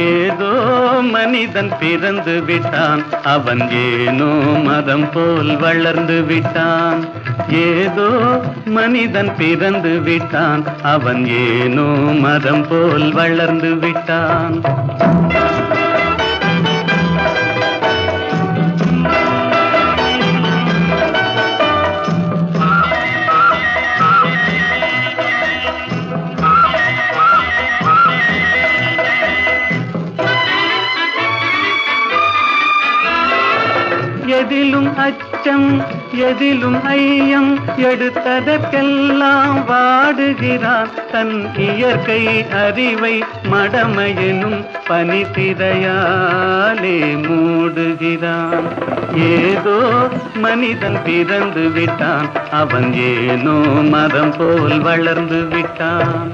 ஏதோ மனிதன் பிறந்து விட்டான், அவன் ஏனோ மதம் போல் வளர்ந்து விட்டான். ஏதோ மனிதன் பிறந்து விட்டான், அவன் ஏனோ மதம் போல் வளர்ந்து விட்டான். எதிலும் அச்சம் எதிலும் ஐயம், எடுத்ததற்கெல்லாம் வாடுகிறான். தன் இயற்கை அறிவை மடமையெனும் பனித்திரையாலே மூடுகிறான். ஏதோ மனிதன் பிறந்து விட்டான், அவன் ஏனோ மதம் போல் வளர்ந்து விட்டான்.